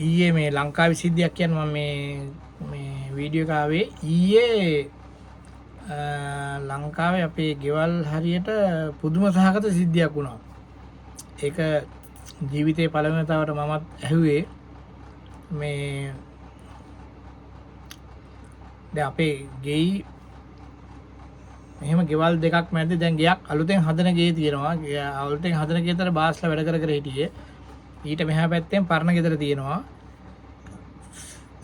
ඊයේ මේ ලංකාවේ සිද්ධියක් කියන්නේ මම මේ වීඩියෝ එක ආවේ ඊයේ ලංකාවේ අපේ ගෙවල් හරියට පුදුම සහගත සිද්ධියක් වුණා. ඒක ජීවිතේ පළවෙනි වතාවට මමත් ඇහුවේ මේ දැන් අපේ ගෙයි මෙහෙම ගෙවල් දෙකක් මැද්දේ දැන් ගෙයක් අලුතෙන් හදන ගේ තියෙනවා. අලුතෙන් හදන ගෙදර බාස්ලා වැඩ කර හිටියේ. ඊට මෙහා පැත්තෙන් පරණ ගෙදර තියෙනවා.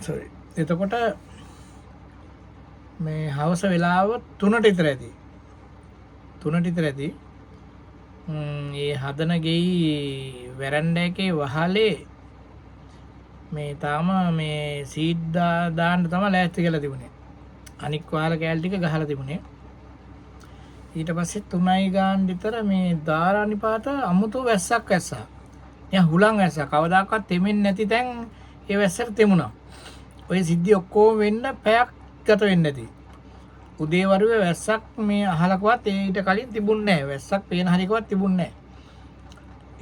sorry. එතකොට මේ හවස වෙලාව 3ට විතර ඇති. 3ට විතර ඇති. මේ හදන ගෙයි වෙරන්ඩා එකේ වහලේ මේ තාම මේ සීඩ් දාන්න තමයි ලෑස්ති කරලා තිබුණේ. අනික් වහල කෑල් ටික ගහලා තිබුණේ. ඊට පස්සේ 3යි ගාන විතර මේ දාරානිපාත අමුතු වැස්සක් වැස්සා. නිකන් හුලං වැස්සා. කවදාකවත් තෙමෙන්නේ නැති තැන් ඒ වැස්සට තෙමුණා. ඔය සිද්ධි ඔක්කොම වෙන්න පැයක් ගත වෙන්නේ නැති. උදේ වරුවේ වැස්සක් මේ අහලකවත් ඊට කලින් තිබුණේ නැහැ. වැස්සක් පේන හරියකවත් තිබුණේ නැහැ.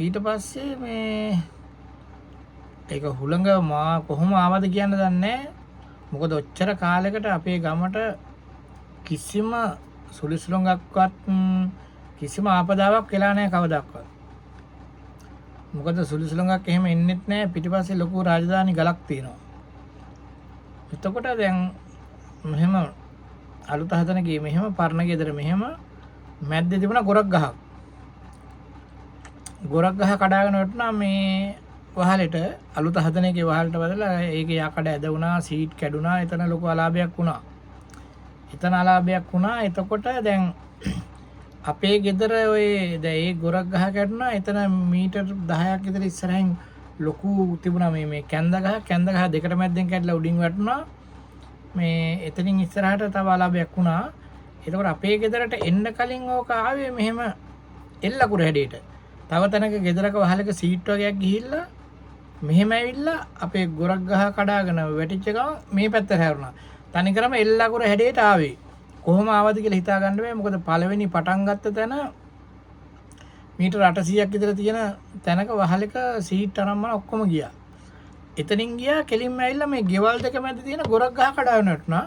ඊට පස්සේ මේ ඒක හුලඟ මා කොහොම ආවද කියන්න දන්නේ නැහැ. මොකද ඔච්චර කාලයකට අපේ ගමට කිසිම සුලිසුලඟක්වත් කිසිම ආපදාවක් වෙලා නැහැ කවදාවත්. මොකද සුලිසුලඟක් එහෙම එන්නෙත් නැහැ. පිටිපස්සේ ලොකු රාජධානි ගලක් තියෙනවා. එතකොට දැන් මෙහෙම අලුත හදන ගේ මෙහෙම පරණ ගෙදර මෙහෙම මැද්දේ තිබුණා ගොරක් ගහක්. ගොරක් ගහ කඩාගෙන වටුණා මේ වහලෙට. අලුත හදන එකේ වහලට බදලා ඒකේ යකඩ ඇද වුණා, සීට් කැඩුනා. එතන ලොකු අලාභයක් වුණා. එතකොට දැන් අපේ ගෙදර ඔය දැන් ඒ ගොරක් ගහ කැඩුනා. එතන මීටර් 10ක් විතර ඉස්සරහින් ලොකු තිබුණා මේ කැන්ද ගහ දෙකට මැද්දෙන් කැඩලා උඩින් වැටුණා. මේ එතනින් ඉස්සරහට තව අලාභයක් වුණා. එතකොට අපේ ගෙදරට එන්න කලින් ඕක ආවේ මෙහෙම එල්ලකුර හැඩයට. තව තැනක ගෙදරක වහලක සීට් වගේක් ගිහිල්ලා මෙහෙම ඇවිල්ලා අපේ ගොරක් ගහ කඩාගෙන වැටිච්ච ගමන් මේ පැත්තට හැරුණා. තනිකරම එල්ලකුර හැඩයට ආවේ. කොහොම ආවද කියලා හිතා ගන්න බෑ. මොකද පළවෙනි පටන් ගත්ත තැන මීටර 800ක් විතර තියෙන තැනක වහලක සීට් අරම්මන ඔක්කොම ගියා. එතනින් ගියා කෙලින්ම ඇවිල්ලා මේ ගෙවල් දෙක මැද තියෙන ගොරක් ගහ කඩාගෙන වටුණා.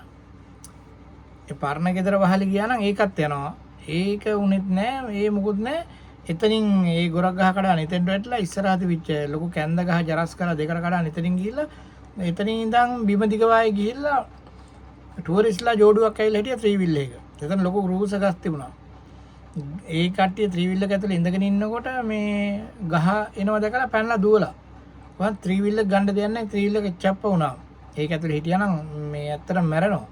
ඒ පරණ ගෙදර වහල ගියා නම් ඒකත් යනවා. ඒක උනේත් නෑ. ඒ මොකුත් නෑ. එතනින් ඒ ගොරක් ගහ කඩාගෙන එතෙන්ට වැටලා ඉස්සරහට විච්ච ලොකු කැන්ද ගහ ජරස් කරලා දෙකට කඩාගෙන එතනින් ගිහිල්ලා එතනින් ඉඳන් බිම දිග වායේ ගිහිල්ලා ටුවරිස්ට්ලා ජෝඩුවක් ඇවිල්ලා හිටියා ත්‍රී වීල් එක. එතන ලොකු රූස ගස් තිබුණා. ඒ කට්ටිය ත්‍රී වීල් එක ඇතුලේ ඉඳගෙන ඉන්නකොට මේ ගහ එනවා දැකලා පැනලා දුවලා. වන් ත්‍රී වීල් එක ගන්න දෙයක් නැහැ. ත්‍රී වීල් එක චප්ප වුණා. ඒක ඇතුලේ හිටියානම් මේ ඇත්තටම මැරෙනවා.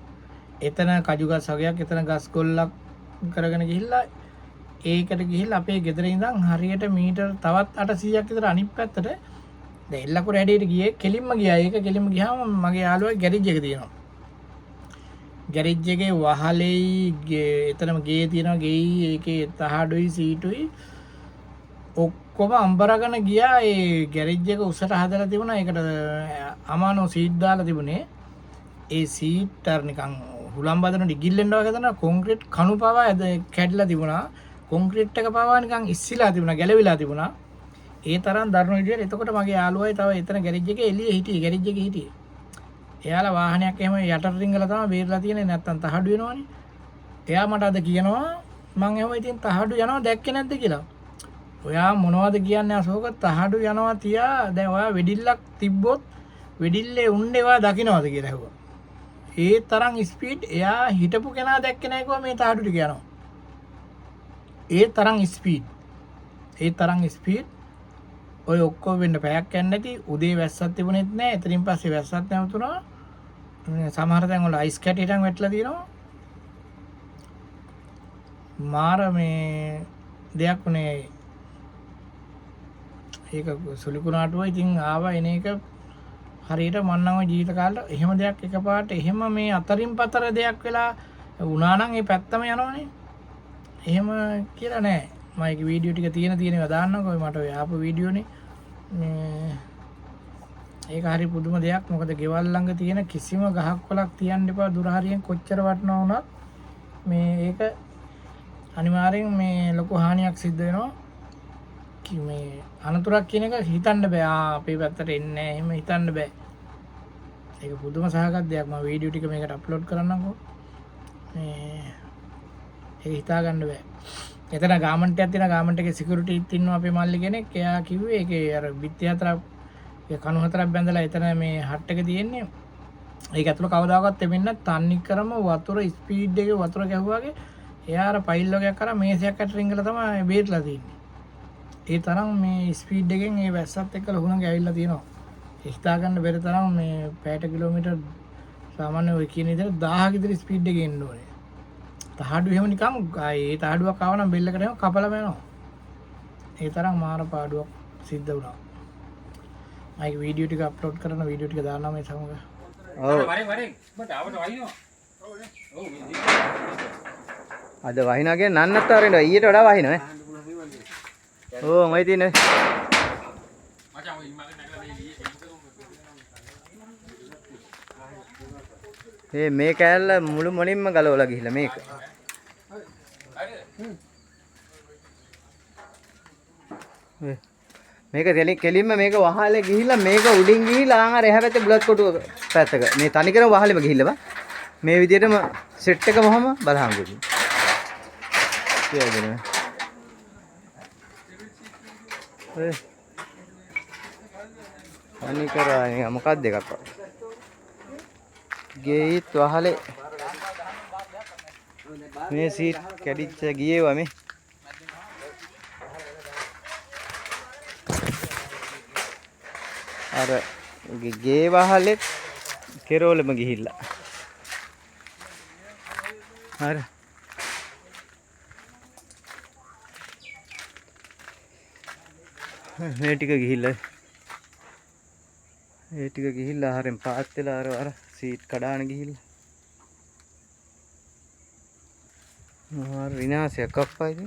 එතන කජු ගස් වගේක් එතන ගස් කොල්ලක් කරගෙන ගිහිල්ලා ඒකට ගිහිල්ලා අපේ ගෙදර ඉඳන් හරියට මීටර් තවත් 800ක් විතර අනිත් පැත්තට දැන් එල්ලකුර හැඩයට ගියේ කෙලින්ම ගියා. ඒක කෙලින්ම ගියාම මගේ යාළුවා ගෑරේජ් එක තියෙනවා. ගෑරේජ් එකේ වහලෙයි එතනම ගේ තියෙනවා. ගෙයි ඒකේ තහඩුයි සීටුයි ඔක්කොම අම්බරගෙන ගියා. ඒ ගෑරේජ් එක උසට හදලා තිබුණා. ඒකට අමානෝ සීට් දාලා තිබුණේ. ඒ සීට් අර නිකන් හුලම් බදන ඩිගිල්ලෙන්ඩ වගේ තමයි කොන්ක්‍රීට් කණු පවා කැඩලා තිබුණා. කොන්ක්‍රීට් එක පවා නිකන් ඉස්සිලා තිබුණා, ගැලවිලා තිබුණා. ඒ තරම් දරුණු විදියට. එතකොට මගේ යාළුවයි තව එතන ගෑරේජ් එකේ එළියේ හිටියේ. ගෑරේජ් එකේ හිටියේ. එයාලා වාහනයක් එහෙම යටට රිංගලා තමයි බේරලා තියෙන්නේ. නැත්තම් තහඩු වෙනවනේ. එයා මට අද කියනවා මං එහෙම ඉතින් තහඩු යනවා දැක්කේ නැද්ද කියලා. ඔයා මොනවද කියන්නේ අශෝක? තහඩු යනවා තියා. දැන් ඔයා වෙඩිල්ලක් තිබ්බොත් වෙඩිල්ලේ උන්නේ ඔයා දකින්නවද කියලා ඇහුවා. ඒ තරම් ස්පීඩ් එයා හිටපු කෙනා දැක්කේ නැහැ කිව්වා මේ තහඩු ටික යනවා. ඒ තරම් ස්පීඩ් ඔය ඔක්කොම වෙන්න පැයක් යන්නේ නැති. උදේ වැස්සක් තිබුණෙත් නැහැ. එතනින් පස්සේ වැස්සක් නැවතුණා. සමහර තැන් වල අයිස් කැටයටන් වැටලා තියෙනවා. මාර මේ දෙයක් උනේ. ඒක සුලිකුණාටුව ඉතින් ආවා එන එක හරියට මන්නම් ජීවිත කාලේ එහෙම දෙයක් එකපාරට එහෙම මේ අතරින් පතර දෙයක් වෙලා වුණා නම් ඒ පැත්තම යනවනේ. එහෙම කියලා නෑ. මම ඒක වීඩියෝ ටික තියෙනවා දාන්නකෝ. මට ඔය ආපු වීඩියෝනේ. මේ ඒක හරි පුදුම දෙයක්. මොකද ගෙවල් ළඟ තියෙන කිසිම ගහක් කොලක් තියන්න එපා. දුර හරියෙන් කොච්චර වටනවා වුණත් මේ ඒක අනිවාර්යෙන් මේ ලොකු හානියක් සිද්ධ වෙනවා. මේ අනතුරක් කියන එක හිතන්න බෑ. අපේ පැත්තට එන්නේ නැහැ. එහෙම හිතන්න බෑ. ඒක පුදුම සහගත දෙයක්. මම වීඩියෝ ටික මේකට අප්ලෝඩ් කරන්නම්කෝ. මේ ඒක හිතා ගන්න බෑ. එතන ගාමන්ට් එකක් තියෙනවා. ගාමන්ට් එකේ සිකියුරිටිත් ඉන්නවා අපේ මල්ලි කෙනෙක්. එයා කිව්වේ ඒකේ අර බිත්ති හතරක් ඒ කණු හතරක් බැඳලා එතන මේ හට් එක තියෙන්නේ. ඒක ඇතුළ කවදාකවත් එවෙන්නේ තන්නේ කරම වතුර ස්පීඩ් එකේ වතුර ගැහුවාගේ එයා අර පයිල් වගේක් කරා මේසයක් අතර රිංගලා තමයි බේරලා තියෙන්නේ. ඒ තරම් මේ ස්පීඩ් එකෙන් ඒ වැස්සත් එක්ක ලහුණක් ඇවිල්ලා තියෙනවා. හිතා ගන්න බැරි තරම් මේ පැයට කිලෝමීටර් සාමාන්‍ය ඔය කියන විදිහට 1000 ක විතර ස්පීඩ් එකේ එන්න ඕනේ. තහඩුව එහෙම නිකම් ඒ තහඩුවක් ආව නම් බෙල්ලකට එහෙම කපලම යනවා. ඒ තරම් මාර පාඩුවක් සිද්ධ වුණා. මම වීඩියෝ ටික අප්ලෝඩ් කරන වීඩියෝ ටික දානවා මේ සමග. ඔව් අද වහිනා කියන්නේ නන්නත් වරින්ද ඊට වඩා වහිනවා ඈ. ඕ මයි තියෙන්නේ. මේ කෑල්ල මුළු මොනින්ම ගලවලා ගිහිල්ලා මේක. මේක කෙලින්ම මේක වහලේ ගිහිල්ලා මේක උඩින් ගිහිල්ලා ආන් අර එහා පැත්තේ බුලත් කොටුව පැත්තක මේ තනිකරම වහලෙම ගිහිල්ලා බා මේ විදිහටම සෙට් එක මොහම බලහන් ගිහින් කියලාද නේ තනිකරයි මොකක්ද දෙකක් ගේයිත් වහලේ මේ සීට් කැඩිච්ච ගියේවා මේ අර ගේ වහලෙත් කෙරෝලෙම ගිහිල්ලා හරි මේ ටික ගිහිල්ලා හරින් පාත් වෙලා අර සීට් කඩාන ගිහිල්ලා මාර විනාශයක් අප්පයිද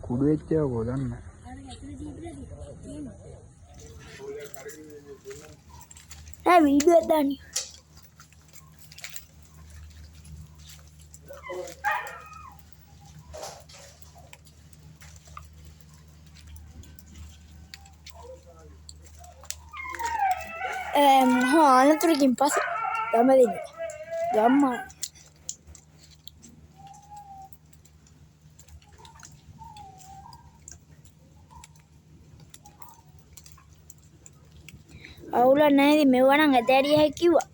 කුඩු වෙච්චව කොදන්න නෑ වීඩියෝ එකක් දාන්න අනතුරකින් පස්සේ ගම දෙන්නේ ගම්මා අවුල නැහැ මෙවනම් ඇතෑරිය හැකි කිව්වා